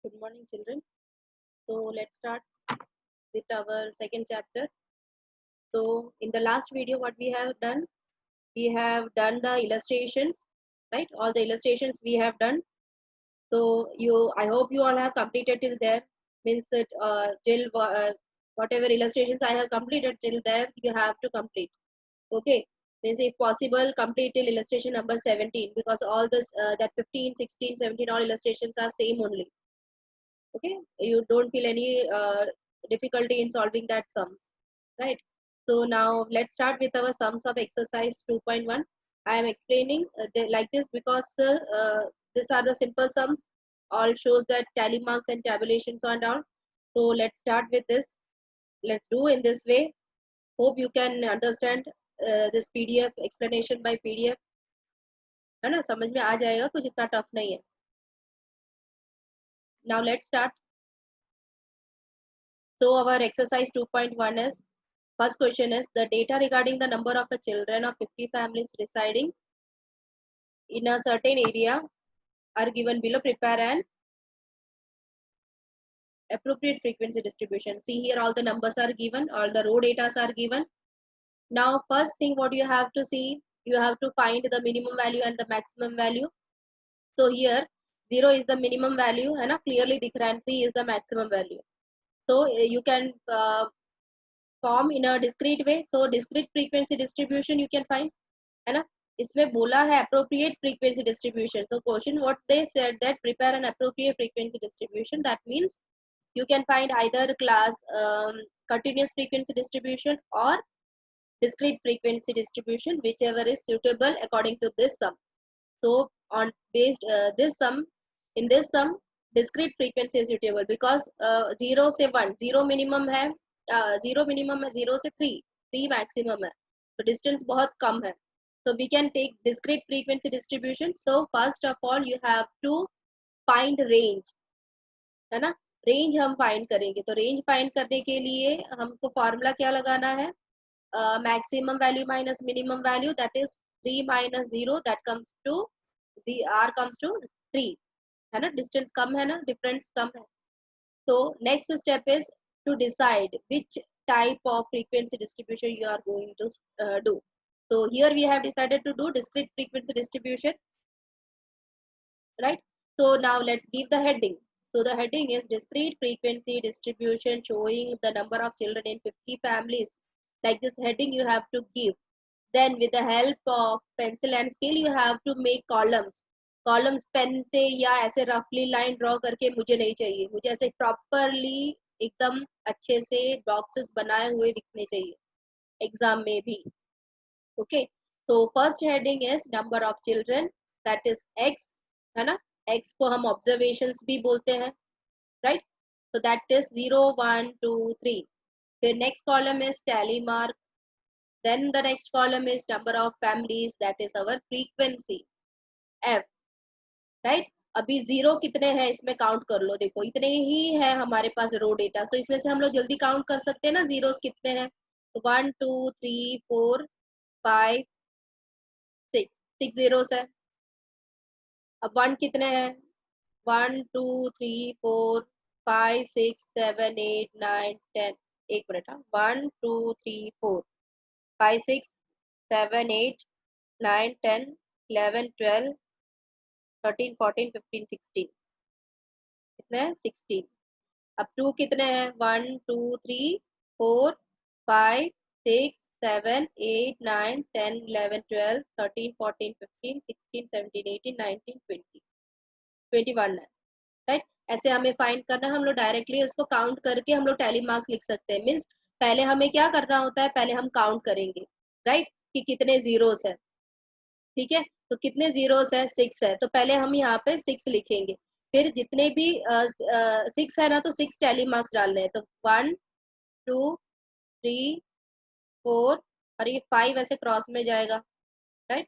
Good morning, children. So let's start with our second chapter. So in the last video, what we have done the illustrations, right? All the illustrations we have done. So I hope you all have completed till there. Means it till whatever illustrations I have completed till there, you have to complete. Okay. Means if possible, complete till illustration number 17 because all this that 15, 16, 17 all illustrations are same only. Okay, you don't feel any difficulty in solving that sums, right? So now let's start with our sums of exercise 2.1. I am explaining like this because these are the simple sums, all shows that tally marks and tabulations on down. So let's start with this. Let's do in this way. Hope you can understand this pdf explanation by pdf, है ना? समझ में आ जाएगा, कुछ इतना tough नहीं है. Now let's start. So our exercise 2.1 is, first question is, the data regarding the number of the children of 50 families residing in a certain area are given below. Prepare an appropriate frequency distribution. See here, all the numbers are given, all the row data are given. Now first thing what you have to see, you have to find the minimum value and the maximum value. So here 0 is the minimum value, है ना, clearly दिख रहा है, and 3 is the maximum value. So you can form in a discrete way. So discrete frequency distribution you can find, है ना. इसमें बोला है appropriate frequency distribution. So question what they said that prepare an appropriate frequency distribution. That means you can find either class continuous frequency distribution or discrete frequency distribution, whichever is suitable according to this sum. So on based this sum, in this sum discrete frequency is suitable because 0 से 1 0 minimum है, 0 minimum है, 0 से 3 maximum है, तो distance बहुत कम है. So we can take discrete frequency distribution. So first of all you have to find range, है ना. रेंज हम फाइंड करेंगे, तो रेंज फाइंड करने के लिए हमको फॉर्मूला क्या लगाना है, maximum value minus minimum value, that is 3 minus 0, that comes to r comes to 3, है ना. डिस्टेंस कम है ना, डिफरेंस कम है. So next step is to decide which type of frequency distribution you are going to do. So here we have decided to do discrete frequency distribution, right? So now let's give the heading. So the heading is discrete frequency distribution showing the number of children in 50 families. Like this heading you have to give. Then with the help of pencil and scale you have to make columns. Columns pen से या ऐसे रफली line draw करके मुझे नहीं चाहिए, मुझे ऐसे प्रॉपरली एकदम अच्छे से बॉक्सेस बनाए हुए दिखने चाहिए एग्जाम में भी. ओके, तो first heading is number of children, that is x, है ना. एक्स को हम ऑब्जर्वेशंस भी बोलते हैं, राइट. so that is 0 1 2 3. फिर next column is tally mark, then the next column is number of families, that is our frequency f, right. अभी 0 कितने हैं इसमें काउंट कर लो, देखो इतने ही है हमारे पास रो डेटा, तो इसमें से हम लोग जल्दी काउंट कर सकते हैं ना जीरोस कितने हैं. 1 2 3 4 5 6, 6 जीरोस है. अब 1 कितने हैं, 1 2 3 4 5 6 7 8 9 10. एक मिनट, 1 2 3 4 5 6 7 8 9 10 11 12 13 14 15 16, कितने हैं 16. अब 2 कितने हैं, 1 2 3 4 5 6 7 8 9 10 11 12 13 14 15 16 17 18 19 20 21 है, राइट. ऐसे हमें फाइंड करना है, हम लोग डायरेक्टली इसको काउंट करके हम लोग टैली मार्क्स लिख सकते हैं. मीन्स पहले हमें क्या करना होता है, पहले हम काउंट करेंगे, राइट, कि कितने जीरोस है. ठीक है, तो कितने जीरोस है, 6 है, तो पहले हम यहाँ पे 6 लिखेंगे. फिर जितने भी 6 है ना, तो 6 टैली मार्क्स डालने हैं, तो 1 2 3 4 और ये 5 ऐसे क्रॉस में जाएगा, राइट.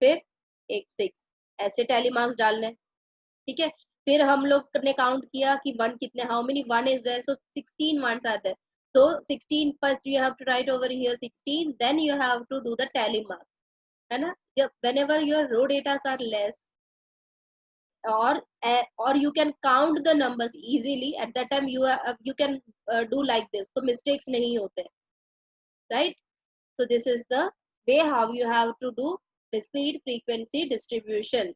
फिर एक 6 ऐसे टैली मार्क्स डालने. ठीक है, फिर हम लोग ने काउंट किया कि 1 कितने, how many 1 is there, so 16 ones are there. So 16 first you have to write over here 16, then you have to do the tally mark, है ना. जब whenever your row data are less, or you can count the numbers easily. At that time you can do like this, so mistakes नहीं होते, right? So this is the way how you have to do discrete frequency distribution.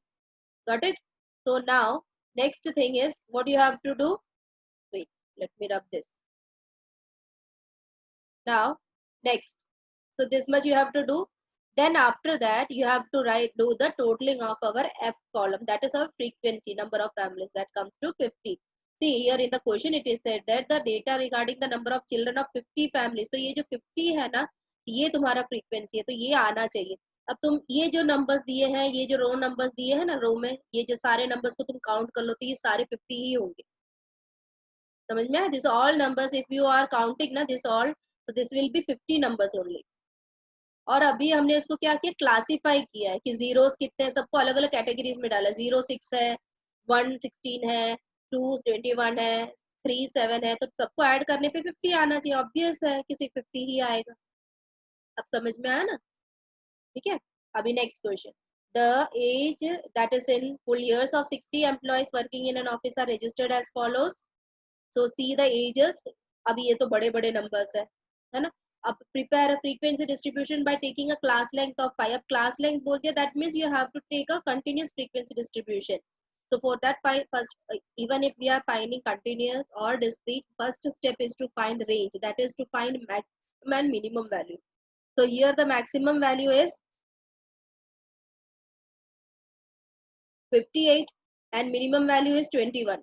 Got it? So now next thing is what you have to do. Wait, let me rub this. Now next, so this much you have to do. Then after that you have to do the totaling of our F column, that is our frequency number of families, that comes to 50. See here in the question it is said that the data regarding the number of children of 50 families, तो ये जो 50 है ना, ये तुम्हारा frequency है, तो ये आना चाहिए. अब तुम ये जो numbers दिए हैं, ये जो रो numbers दिए हैं ना, रो में ये जो सारे numbers को तुम count कर लो तो ये सारे 50 ही होंगे. समझ में आया? This all numbers if you are counting ना, this all, so this will be 50 numbers only. और अभी हमने इसको क्या किया, क्लासिफाई किया है कि जीरोस कितने हैं, सबको अलग अलग कैटेगरीज में डाला. 0 6 है, 1 16 है, 2 21 है, 3 7 है, तो सबको ऐड करने पे 50 आना चाहिए. ऑब्वियस है किसी 50 ही आएगा. अब समझ में आया ना? ठीक है. अभी next question. The age that is in full years of 60 employees working in an office are registered as follows. So see the ages. अभी ये तो बड़े बड़े नंबर्स है ना. अब prepare a frequency distribution by taking a class length of 5. अब class length बोल दिया, that means you have to take a continuous frequency distribution. So for that, first, even if we are finding continuous or discrete, first step is to find range, that is to find maximum and minimum value. So here the maximum value is 58 and minimum value is 21,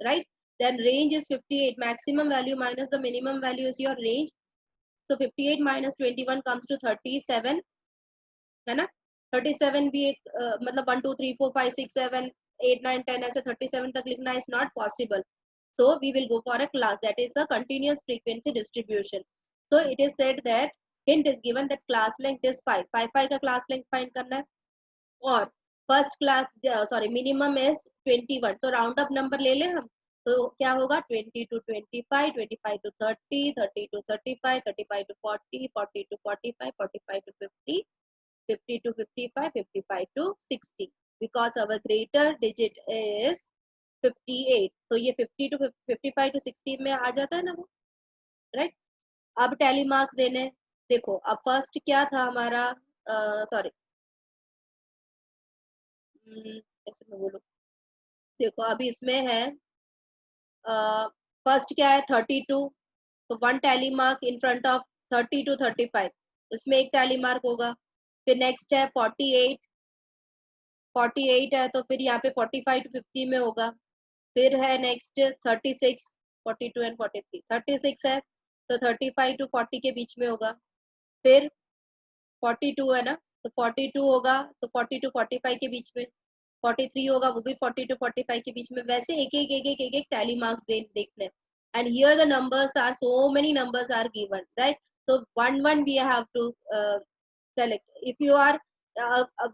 right? Then range is 58, maximum value minus the minimum value is your range. So 58 minus 21 comes to 37, है ना. 37 भी एक मतलब 1 2 3 4 5 6 7 8 9 10 ऐसे 37 तक लिखना is not possible. So we will go for a class that is a continuous frequency distribution. So it is said that hint is given that class length is 5 का class length find करना है. और first class sorry minimum is 21, so round up number ले ले हम, तो क्या होगा 20 to 25, 25 to 30, 30 to 35, 35 to 40, 40 to 45, 45 to 50, 50 to 55, 55 to 60, because our greater digit is 58, तो ये 50 to 55 to 60 में आ जाता है ना वो, राइट. अब टैली मार्क्स देने. देखो अब फर्स्ट क्या था हमारा, सॉरी ऐसे मैं बोलूं. देखो अभी इसमें है फर्स्ट क्या है 32, तो 1 tally mark in front of 30 to 35, इसमें एक टैली मार्क होगा. फिर नेक्स्ट है 48, 48 है तो फिर यहाँ पे 45 to 50 में होगा. फिर है नेक्स्ट 36, 42 एंड 43, 36 है तो 35 to 40 के बीच में होगा. फिर 42 है ना, तो 42 होगा तो 40 to 45 के बीच में. 43 होगा वो भी 40 to 45 के बीच में. वैसे एक टैली मार्क्स देखने. And here the numbers are, so many numbers are given, right? So one we have to select. If you are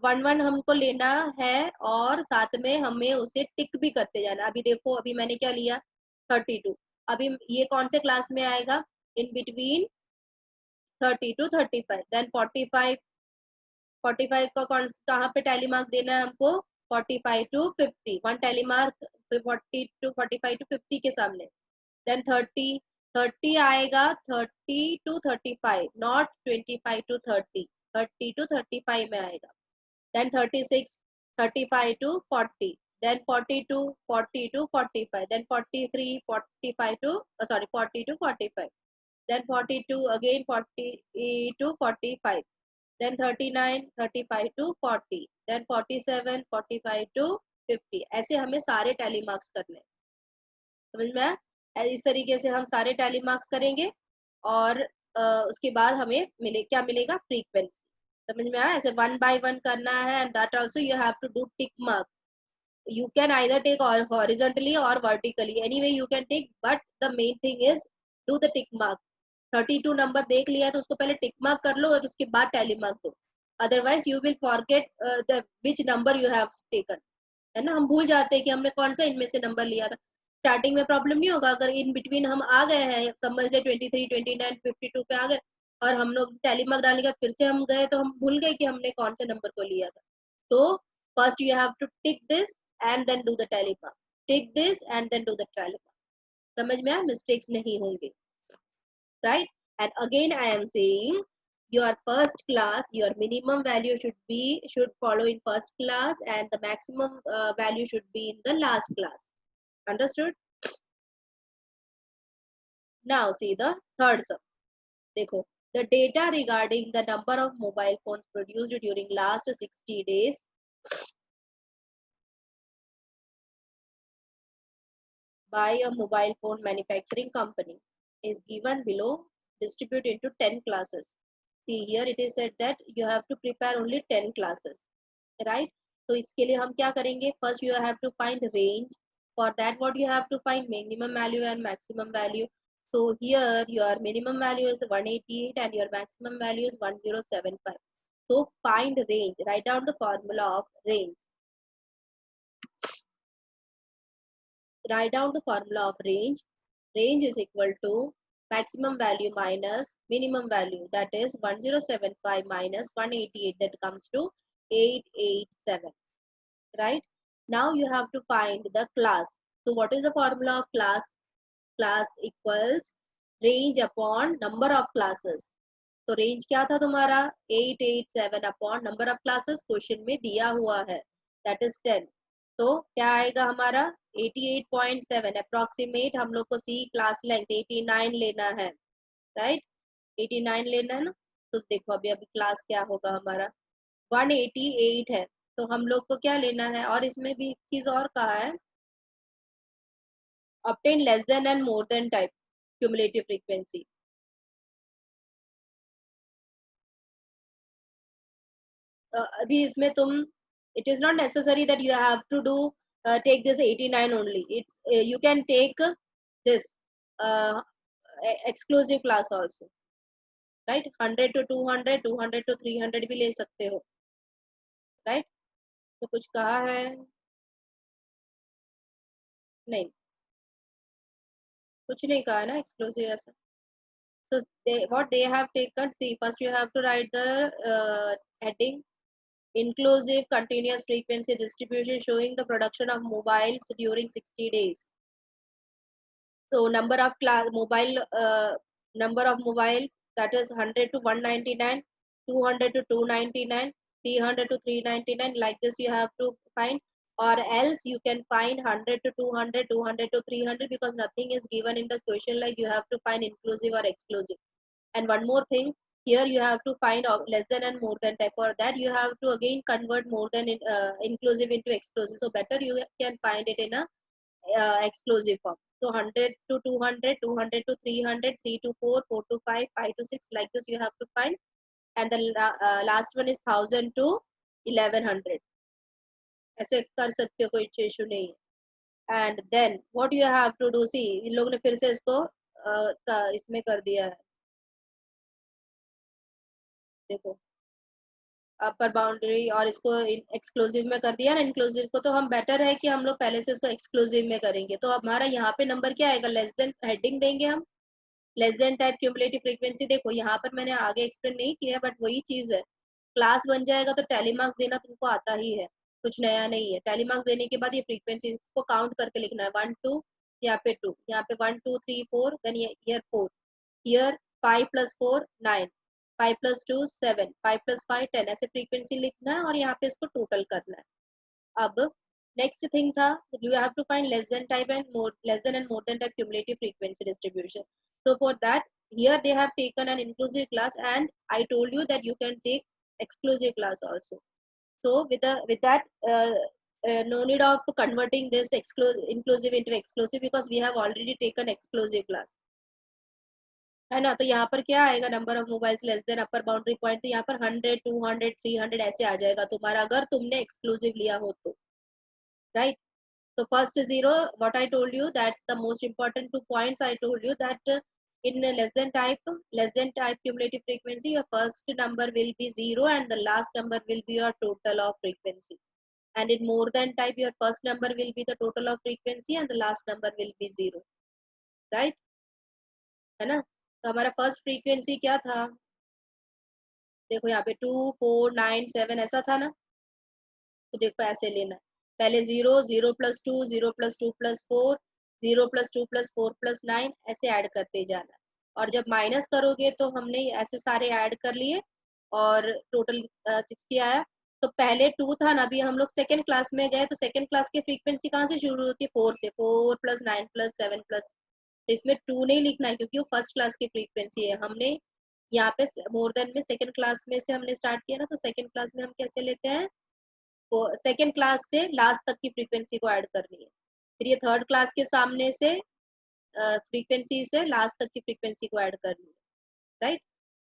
one हमको लेना है और साथ में हमें उसे टिक भी करते जाना. अभी देखो अभी मैंने क्या लिया 32, अभी ये कौन से क्लास में आएगा, इन बिटवीन 30 to 35. देन 45, 45 का कौन कहाँ पे टैली मार्क देना है हमको, 45 to 50, 1 tally mark 40 to 45 to 50 के सामने. देन 30, 30 आएगा 30 to 35, नॉट 25 to 30, 30 to 35 में आएगा. Then 36, 35 to 40, then 42, 40 to 45, then 43, 45 to 40 to 45, then 42 again 40 to 45, then 39, 35 to 40, then 47, 45 to 50. ऐसे हमें सारे टैली मार्क्स करने. समझ में आया? इस तरीके से हम सारे टैली मार्क्स करेंगे और उसके बाद हमें क्या मिलेगा, फ्रीक्वेंसी. समझ में आया? ऐसे 1 by 1 करना है. And that also you have to do tick mark. You can either take horizontally or vertically, anyway you can take, but the main thing is do the tick mark. 32 number देख लिया है तो उसको पहले tick mark कर लो और उसके बाद टैली मार्क दो. Otherwise you will forget the which number you have taken, है ना. हम भूल जाते हैं कि हमने कौन सा इनमें से नंबर लिया था. स्टार्टिंग में प्रॉब्लम नहीं होगा अगर इन बिटवीन हम आ गए हैं, समझ ले 23, 29, 52 पे आ गए और हम लोग टैली मार्क डालने के बाद फिर से हम गए तो हम भूल गए कि हमने कौन से नंबर को लिया था. तो first you have to tick this and then do the tally mark. Take this and then do the tally mark. समझ में आया? Mistakes नहीं होंगे, right? And again I am saying your first class, your minimum value should follow in first class, and the maximum value should be in the last class. Understood? Now see the third sum. देखो, the data regarding the number of mobile phones produced during last 60 days by a mobile phone manufacturing company is given below, distributed into 10 classes. See here it is said that you have to prepare only 10 classes, right? So इसके लिए हम क्या करेंगे? First you have to find range. For that what you have to find minimum value and maximum value. So here your minimum value is 188 and your maximum value is 1075. So find range. Write down the formula of range. Write down the formula of range. Range is equal to maximum value minus minimum value, that is 1075 minus 188, that comes to 887, right? Now you have to find the class. So what is the formula of class? Class equals range upon number of classes. तो range क्या था तुम्हारा? 887 upon number of classes question में दिया हुआ है, that is 10. तो क्या आएगा हमारा? 88.7 अप्रोक्सीमेट. हम लोग को सी क्लास लेंथ 89 लेना है, राइट? 89 लेना है ना. तो देखो अभी अभी क्लास क्या होगा हमारा? 188 है. तो हम लोग को क्या लेना है? और इसमें भी एक चीज और कहा है, obtain less than and more than type cumulative frequency. अभी इसमें तुम, it is not necessary that you have to do take this 89 only. It's you can take this uh, exclusive class also, right? 100 to 200, 200 to 300 भी ले सकते हो, right? तो कुछ कहा है? नहीं, कुछ नहीं कहा ना exclusive ऐसा. So what they have taken, see, first you have to write the heading, inclusive continuous frequency distribution showing the production of mobiles during 60 days. So number of number of mobiles, that is 100 to 199, 200 to 299, 300 to 399, like this you have to find, or else you can find 100 to 200, 200 to 300, because nothing is given in the question, like you have to find inclusive or exclusive. And one more thing, here you have to find less than and more than type. For that you have to again convert more than inclusive into exclusive. So better you can find it in a exclusive form. So 100 to 200, 200 to 300, 3 to 4, 4 to 5, 5 to 6, like this you have to find. And the last one is 1000 to 1100. ऐसे कर सकते हो, कोई issue नहीं है. And then what you have to do, see, इन लोगों ने फिर से इसको इसमें कर दिया है, देखो अपर बाउंड्री, और इसको एक्सक्लूसिव में कर दिया ना. इंक्लूसिव को तो हम बेटर है कि हम लोग पहले से इसको एक्सक्लूसिव में करेंगे. तो हमारा यहाँ पे नंबर क्या आएगा? लेस देन हेडिंग देंगे हम, less than type cumulative frequency. देखो यहाँ पर मैंने आगे एक्सप्लेन नहीं किया, बट वही चीज है. क्लास बन जाएगा तो टैली मार्क्स देना तुमको आता ही है, कुछ नया नहीं है. टैली मार्क्स देने के बाद ये फ्रीक्वेंसी को काउंट करके लिखना है. 1 2, यहाँ पे 2, यहाँ पे 1 2 3 4, देन ईयर 4, ईयर 5 + 4 9, 5 + 2 7, 5 + 5 10, ऐसे फ्रीक्वेंसी लिखना है और यहाँ पे इसको टोटल करना है. अब नेक्स्ट थिंग था, you have to find less than type and more, less than and more than type cumulative frequency distribution. So for that, here they have taken an inclusive class, and I told you that you can take exclusive class also. So with that no need of converting this inclusive into exclusive, because we have already taken exclusive class, है ना. तो यहाँ पर क्या आएगा? Number of mobiles less than upper boundary point. तो यहाँ पर 100 200 300 ऐसे आ जाएगा तुम्हारा, अगर तुमने एक्सक्लूसिव लिया हो तो, right. So first zero, what I told you, that the most important 2 points I told you, that in less than type cumulative frequency, your first number will be 0 and the last number will be your total of frequency. And in more than type, your first number will be the total of frequency and the last number will be 0, right? है ना. तो हमारा first frequency क्या था? देखो यहाँ पे 2 4 9 7 ऐसा था ना. तो देखो ऐसे लेना है. पहले 0, 0+2, 0+2+4, 0+2+4+9 ऐसे ऐड करते जाना। और जब माइनस करोगे तो हमने ऐसे सारे ऐड कर लिए और टोटल 60 आया। तो पहले 2 था ना, अभी हम लोग सेकेंड क्लास में गए तो सेकेंड क्लास की फ्रीक्वेंसी कहाँ से शुरू होती है? 4 से। 4+9+7+, तो इसमें 2 नहीं लिखना है क्योंकि वो फर्स्ट क्लास की फ्रीक्वेंसी है। हमने यहाँ पे मोर देन में सेकेंड क्लास में से हमने स्टार्ट किया ना, तो सेकेंड क्लास में हम कैसे लेते हैं? सेकेंड क्लास से लास्ट तक की फ्रीक्वेंसी को ऐड करनी है। फिर ये थर्ड क्लास के सामने से फ्रीक्वेंसी से लास्ट तक की फ्रीक्वेंसी को ऐड करनी है, राइट।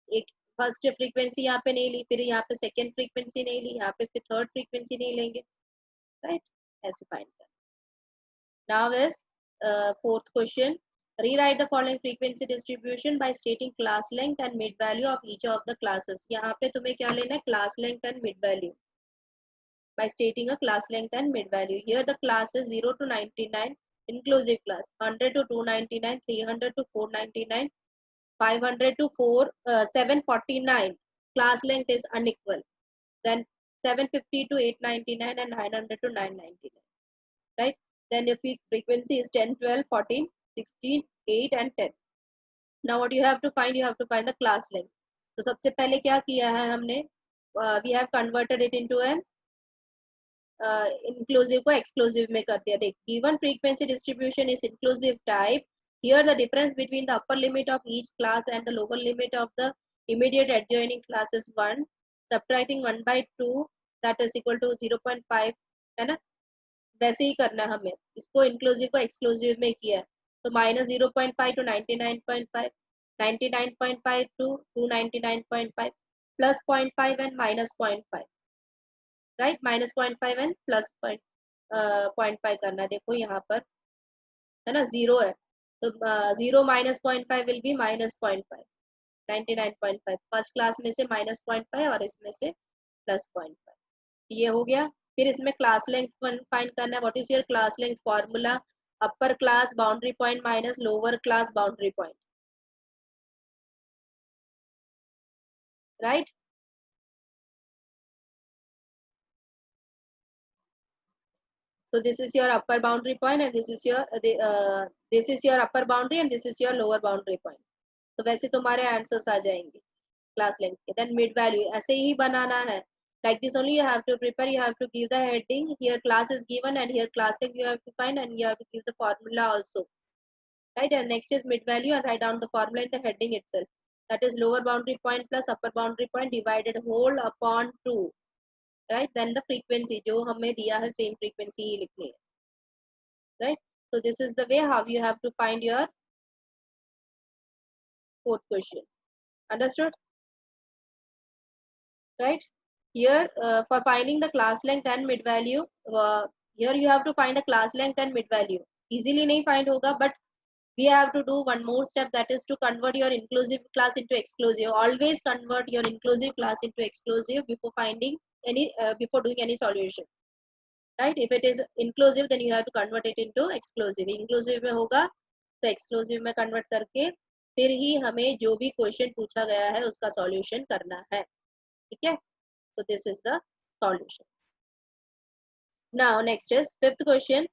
एक फर्स्ट फ्रीक्वेंसी यहाँ पे नहीं ली, फिर यहाँ पे सेकेंड फ्रीक्वेंसी नहीं ली, यहाँ पे फिर थर्ड फ्रीक्वेंसी नहीं लेंगे, राइट। ऐसे फाइंड कर। Now is fourth question. Rewrite the following frequency distribution by stating class length and mid value of each of the classes. यहाँ पे तुम्हें क्या लेना है? class length and mid value by stating a class length and mid value. Here the class is 0 to 99 inclusive class, 100 to 299, 300 to 499, 500 to 749 class length is unequal. Then 750 to 899 and 900 to 999, right? Then the frequency is 10, 12, 14, 16, 8 and 10. Now what you have to find? You have to find the class length. तो सबसे पहले क्या किया है हमने? We have converted it into an inclusive को exclusive में कर दिया. देख, given frequency distribution is inclusive type. Here the difference between the upper limit of each class and the lower limit of the immediate adjoining class is 1. Subtracting 1 by 2, that is equal to 0.5, है ना? वैसे ही करना है हमें, इसको inclusive को exclusive में किया है। तो -0.5 to 99.5, 99.5 to 299.5, plus 0.5 and minus 0.5, right. -0.5 and plus 0.5 करना है। देखो यहाँ पर है ना, 0 है तो 0 minus 0.5 will be -0.5, 99.5। First class में से -0.5 और इसमें से +0.5, ये हो गया। फिर इसमें क्लास लेंथ फाइंड करना है। What is your class length formula? Upper class boundary point minus lower class boundary point, right. So this is your upper boundary point and this is your this is your upper boundary and this is your lower boundary point. तो वैसे तुम्हारे answers आ जाएंगे class length के। Then mid value ऐसे ही बनाना है, like this only. You have to prepare, you have to give the heading, here class is given and here class length you have to find and you have to give the formula also, right. And next is mid value and write down the formula in the heading itself, that is lower boundary point plus upper boundary point divided whole upon 2, right. Then the frequency जो हमें दिया है same frequency ही लिखनी है, right. So this is the way how you have to find your fourth question. Understood, right? Here for finding the class length and mid value, here you have to find the class length and mid value. Easily नहीं find होगा, but we have to do one more step, that is to convert your inclusive class into exclusive. Always convert your inclusive class into exclusive before finding any before doing any solution, right. If it is inclusive then you have to convert it into exclusive. Inclusive में होगा तो exclusive में convert करके फिर ही हमें जो भी question पूछा गया है उसका सॉल्यूशन करना है, ठीक है। So this is the solution. Now next is fifth question.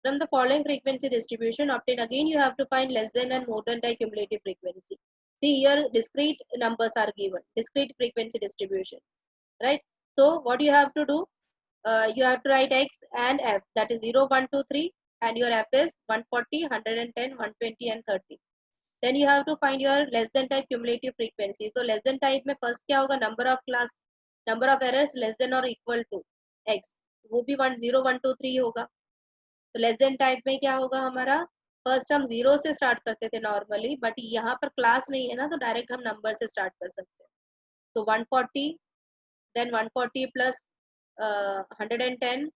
From the following frequency distribution obtain, again you have to find less than and more than cumulative frequency. See here discrete numbers are given, discrete frequency distribution, right. So what you have to do, you have to write x and f, that is 0, 1, 2, 3 and your f is 140, 110, 120 and 30. Then you have to find your less than type cumulative frequency. So less than type में first क्या होगा? number of class, number of errors less than or equal to x, वो भी 1, 0, 1, 2, 3 होगा। तो less than type में क्या होगा हमारा? फर्स्ट हम 0 से स्टार्ट करते थे नॉर्मली, बट यहाँ पर क्लास नहीं है ना तो डायरेक्ट हम नंबर से स्टार्ट कर सकते हैं। तो 140, then 140 plus 110,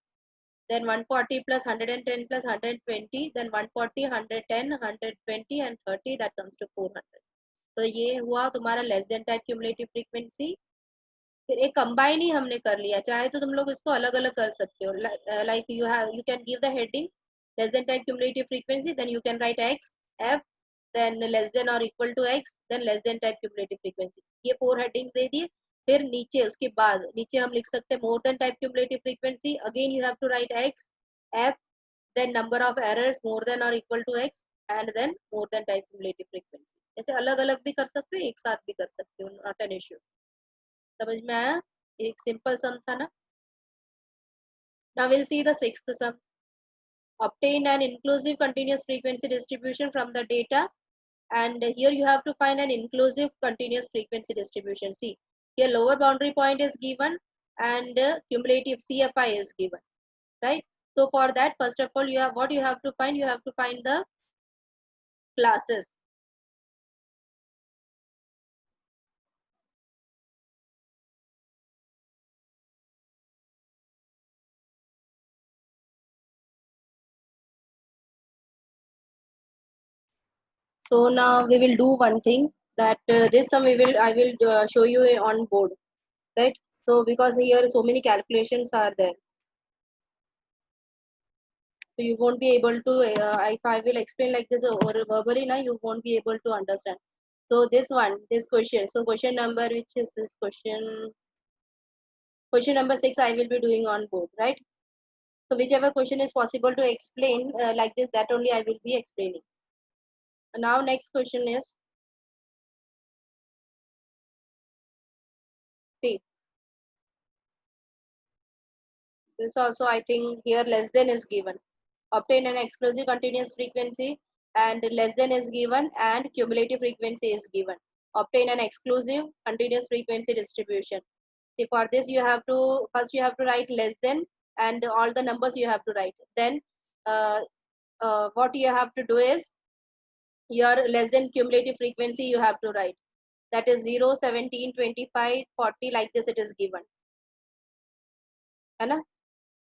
then 140 plus 110 plus 120, then 140, 110, 120 and 30, that comes to 400. तो ये हुआ तुम्हारा less than type cumulative frequency. फिर एक कंबाइन ही हमने कर लिया, चाहे तो तुम लोग इसको अलग अलग कर सकते हो, like you can give the heading less than type cumulative frequency, then you can write X F, then less than और equal to X, then less than type cumulative frequency. ये 4 हेडिंग्स दे दिए। फिर नीचे उसके बाद नीचे हम लिख सकते हैं more than type cumulative frequency, again you have to write x f, then number of errors more than or equal to x, and then more than type cumulative frequency। ऐसे अलग अलग भी कर सकते हो, एक साथ भी कर सकते हो, नॉट एन इश्यू। समझ में आया? एक सिंपल सम था ना। Now we'll see the sixth sum. Obtain an inclusive continuous frequency distribution from the data, and here you have to find an inclusive continuous frequency distribution. See, here lower boundary point is given and cumulative CFI is given, right? So for that, first of all, you have what you have to find. You have to find the classes. So now we will do one thing, that this sum I will show you on board, right? So because here so many calculations are there, so you won't be able to if I will explain like this or verbally now, you won't be able to understand. So this question, so question number, which is this question number 6, I will be doing on board, right? So whichever question is possible to explain like this, that only I will be explaining. Now next question is, see, this also I think here less than is given. Obtain an exclusive continuous frequency, and less than is given and cumulative frequency is given. Obtain an exclusive continuous frequency distribution. See, for this you have to first you have to write less than, and all the numbers you have to write. Then uh, what you have to do is your less than cumulative frequency you have to write. That is 0, 17, 25, 40, like this it is given, है ना?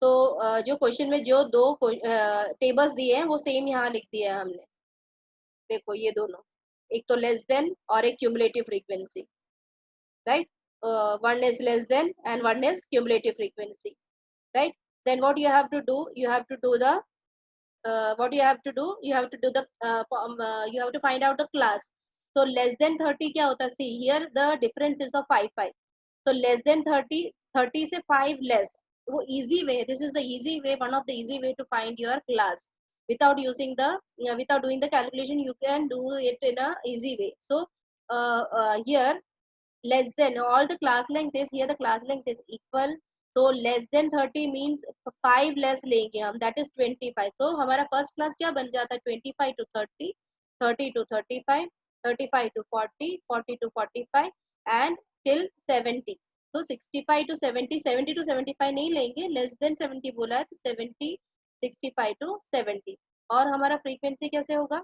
तो जो question में जो दो tables दिए हैं वो सेम यहाँ लिख दिए हैं हमने। देखो ये दोनों, एक तो लेस देन और एक cumulative frequency, right? one is less than and one is cumulative frequency, right? Then what you have to do, you have to do the what you have to do, you have to do the you have to find out the class. So less than 30 क्या होता है? See here the difference is of 5 so less than 30, 30 से 5 less, वो easy way, this is the easy way, one of the easy way to find your class without using the without doing the calculation. You can do it in a easy way. So here less than, all the class length is here, the class length is equal. So less than 30 means 5 less लेंगे हम, that is 25. So हमारा first class क्या बन जाता है? 25 to 30, 30 to 35, 35 to 40, 40 to 45 and till 70. तो 65 to 70, 70 to 75 नहीं लेंगे, less than 70 बोला है तो 70, 65 to 70। और हमारा frequency कैसे होगा?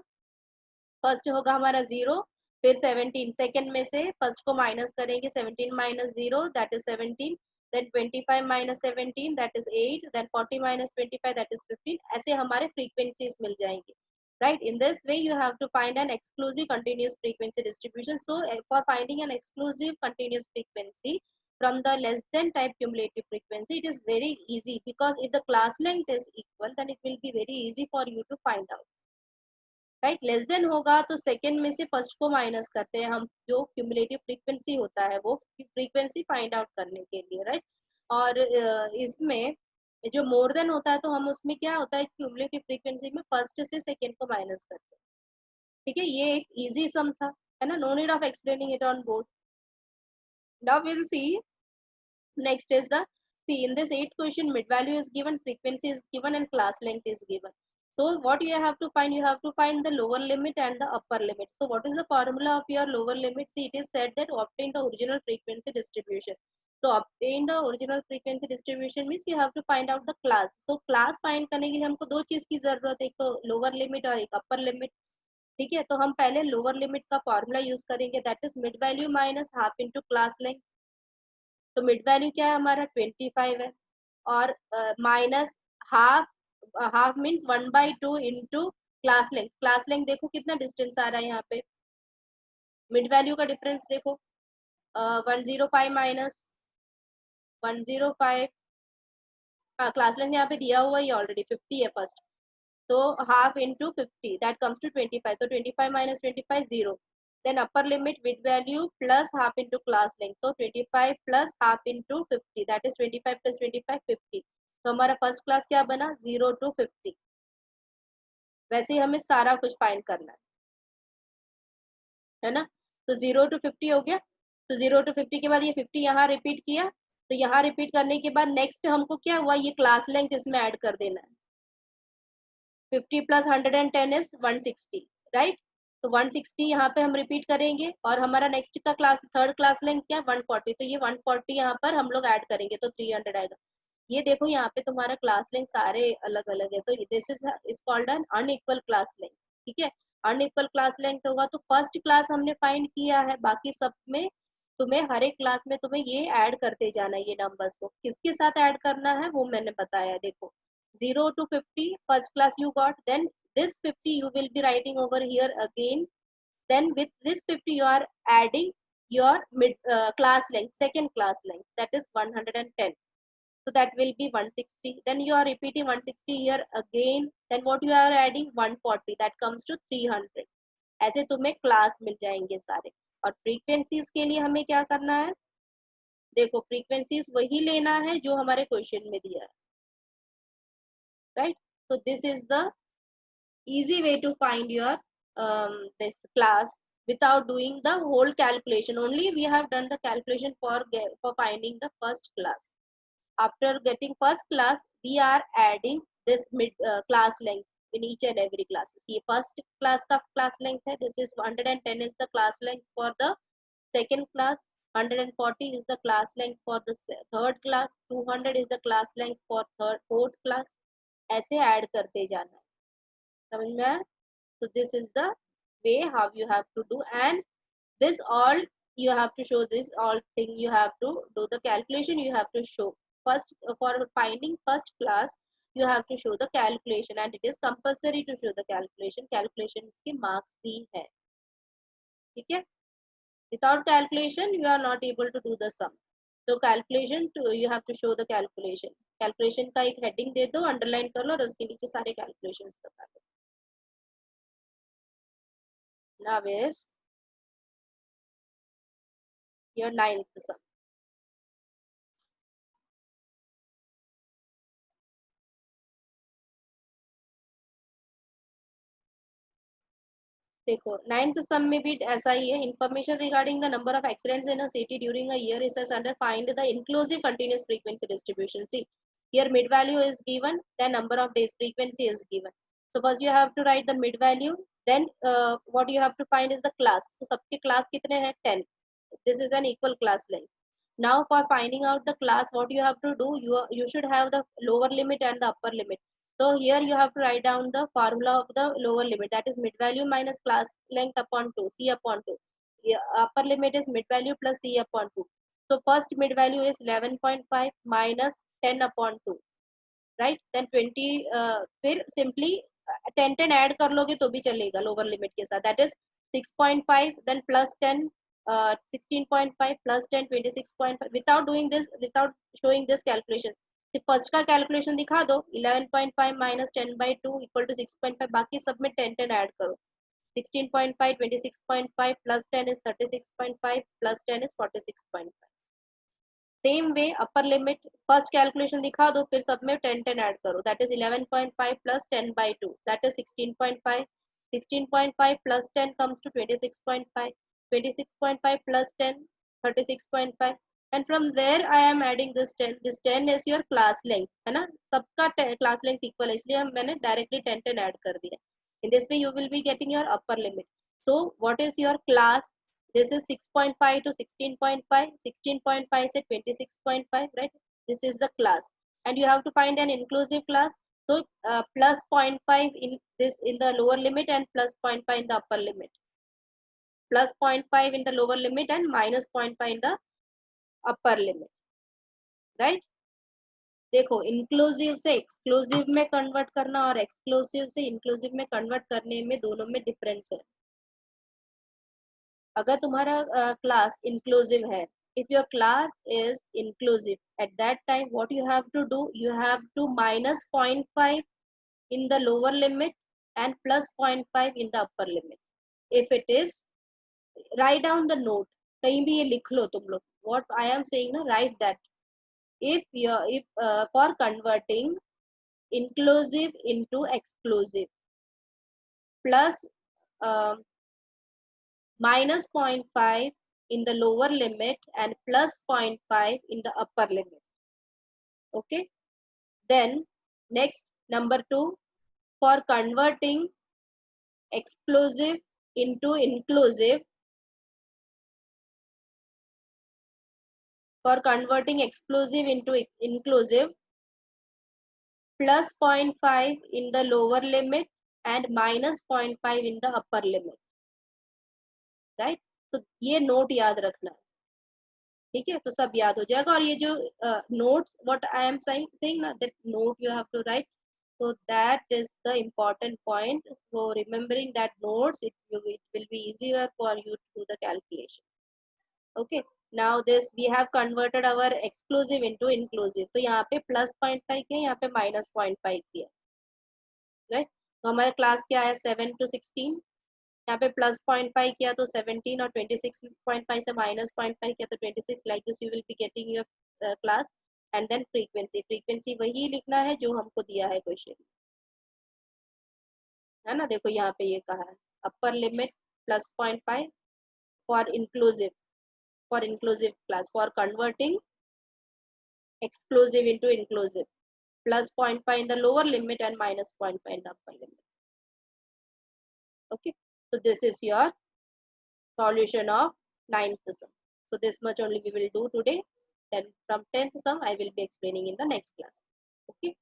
फर्स्ट होगा हमारा 0, फिर 17, सेकंड में से फर्स्ट को माइनस करेंगे, 17 minus 0 that is 17, then 25 minus 17 that is 8, then 40 minus 25 that is 15। ऐसे हमारे फ्रीक्वेंसीज मिल जाएंगे, right? In this way you have to find an exclusive continuous frequency distribution. So for finding an exclusive continuous frequency from the less than type cumulative frequency, it is very easy, because if the class length is equal then it will be very easy for you to find out, right? Less than होगा तो second में से first को minus करते हैं हम, जो cumulative frequency होता है वो फ्रीक्वेंसी फाइंड आउट करने के लिए, राइट? और इसमें जो मोर देन होता है तो हम उसमें क्या होता है, क्यूमुलेटिव फ्रीक्वेंसी में फर्स्ट से सेकेंड को माइनस करते हैं। ठीक है, ये एक इजी सम था, है ना? No need of explaining it on board. Now will see next is the, see in this eighth question, mid value is given, frequency is given and class length is given. So what you have to find, you have to find the lower limit and the upper limit. So what is the formula of your lower limit? See, it is said that obtain the original frequency distribution. So obtain the original frequency distribution means you have to find out the class. So class find करने के लिए हमको दो चीज की जरूरत है, एक तो lower limit और एक upper limit। ठीक है, तो हम पहले लोअर लिमिट का फॉर्मूला यूज करेंगे, that is mid value minus half into class length. तो मिड वैल्यू क्या है हमारा? 25 है, और minus half, half means 1/2 into class length. Class length देखो कितना डिस्टेंस आ रहा है यहाँ पे, मिड वैल्यू का डिफरेंस देखो, 105 माइनस 105, हाँ क्लास लेंथ यहाँ पे दिया हुआ ही ऑलरेडी 50 है फर्स्ट, तो half into 50 that comes to 25, तो 25 minus 25 0। then upper limit with value plus half into class length, so 25 plus half into 50, that is 25 plus 25 50। तो हमारा फर्स्ट क्लास क्या बना 0 to 50। वैसे ही हमें सारा कुछ फाइंड करना है ना। तो 0 to 50 हो गया। तो 0 to 50 के बाद ये 50 यहाँ रिपीट किया। तो यहाँ रिपीट करने के बाद नेक्स्ट हमको क्या हुआ, ये क्लास लेंथ इसमें ऐड कर देना है। 50 + 110 इज 160, राइट। तो 160 यहाँ पे हम रिपीट करेंगे और हमारा नेक्स्ट का क्लास थर्ड क्लास लेंथ क्या है 140। तो ये 140 यहाँ पर हम लोग ऐड करेंगे तो 300 आएगा। ये देखो यहाँ पे तुम्हारा क्लास लेंथ सारे अलग अलग है, तो this is called an unequal class length. ठीक है, अनइक्वल क्लास लेंथ होगा तो फर्स्ट क्लास हमने फाइंड किया है, बाकी सब में तुम्हें हर एक क्लास में तुम्हें ये ऐड करते जाना है। ये नंबर्स को किसके साथ ऐड करना है वो मैंने बताया। देखो 0 to 50 first class you got, then this 50 you will be writing over here again, then with this 50 you are adding your mid class length, second class length, that is 110. So that will be 160, then you are repeating 160 here again, then what you are adding 140, that comes to 300। ऐसे तुम्हें class मिल जाएंगे सारे। और frequencies के लिए हमें क्या करना है, देखो फ्रीक्वेंसीज वही लेना है जो हमारे क्वेश्चन में दिया है, right. so this is the easy way to find your this class without doing the whole calculation. Only we have done the calculation for finding the first class. After getting first class we are adding this mid class length in each and every class. See, first class का class length है, this is 110 is the class length for the second class, 140 is the class length for the third class, 200 is the class length for fourth class। ऐसे add करते जाना है, समझ में आया। so this is the way how you have to do, and this all you have to show, this all thing you have to do the calculation, you have to show first for finding first class you have to show the calculation, and it is compulsory to show the calculation। calculation इसके marks भी है, ठीक है। without calculation you are not able to do the sum, so calculation to you have to show the calculation। calculation का एक heading दे दो, underline कर लो और उसके नीचे सारे calculations बता दो। now is your ninth sum। देखो नाइन्थ सम में भी ऐसा ही है। Information regarding the number of accidents in a city during a year is as under find the inclusive continuous frequency distribution. See here mid value is given, then number of days frequency is given। so first you have to write the mid value, then what you have to find is the class। so सबके class कितने हैं 10, this is an equal class length। now for finding out the class what you have to do, you should have the lower limit and the upper limit। so here you have to write down the formula of the lower limit, that is mid value minus class length upon 2, c upon 2। upper limit is mid value plus c upon 2। so first mid value is 11.5 minus 10 upon 2, right, then 20। फिर simply 10 add कर लोगे तो भी चलेगा lower limit के साथ, that is 6.5 then plus 10 16.5 plus 10 26.5। without doing this, without showing this calculation, first का calculation दिखा दो 11.5 minus 10 by 2 equal to 6.5, बाकी सब में 10 10 ऐड करो। 16.5 26.5 plus 10 is 36.5 plus 10 is 46.5। Same way upper limit first calculation दिखा दो, फिर सब में 10 10 ऐड करो, that is 11.5 plus 10 by 2, that is 16.5। 16.5 plus 10 comes to 26.5, 26.5 plus 10 36.5, and from there I am adding this 10, this 10 is your class length, है ना। सबका class length equal है इसलिए हम मैंने डायरेक्टली 10 10 ऐड कर दिया। in this way you will be getting your upper limit। so what is your class, this is 6.5 to 16.5, 16.5 से 26.5, right, this is the class, and you have to find an inclusive class। so plus 0.5 in this in the lower limit and plus 0.5 in the upper limit, plus 0.5 in the lower limit and minus 0.5 in the upper limit, right। देखो inclusive से exclusive में convert करना और exclusive से inclusive में convert करने में दोनों में डिफरेंस है। अगर तुम्हारा क्लास इंक्लूसिव है, if your class is inclusive at that time what you have to do, you have to minus 0.5 in the lower limit and plus 0.5 in the upper limit। if it is, write down the note, कहीं भी ये लिख लो तुम लोग, what I am saying ना, write that if for converting inclusive into exclusive, plus minus 0.5 in the lower limit and plus 0.5 in the upper limit. Okay. Then next, number 2, for converting exclusive into inclusive, for converting exclusive into inclusive, plus 0.5 in the lower limit and minus 0.5 in the upper limit, right? तो ये note याद रखना, ठीक है? तो सब याद हो जाएगा। और ये जो notes what I am saying ना, that note you have to write, so that is the important point. So remembering that notes, it will be easier for you to do the calculation. Okay, now this we have converted our exclusive into inclusive. तो यहाँ पे plus 0.5 किया, यहाँ पे minus 0.5 किया, right? तो हमारा class क्या है, 7 to 16, यहाँ पे प्लस 0.5 किया तो 17, और 26.5 से माइनस 0.5 किया तो 26. Like this you will be getting your class. And then frequency वही लिखना है जो हमको दिया है क्वेश्चन, है ना? देखो यहाँ पे ये कहा है upper limit plus 0.5 for inclusive class, for converting exclusive into inclusive, plus 0.5 in the lower limit and minus 0.5 in the upper limit. Okay, so this is your solution of 9th sum. So this much only we will do today. Then from 10th sum I will be explaining in the next class. Okay.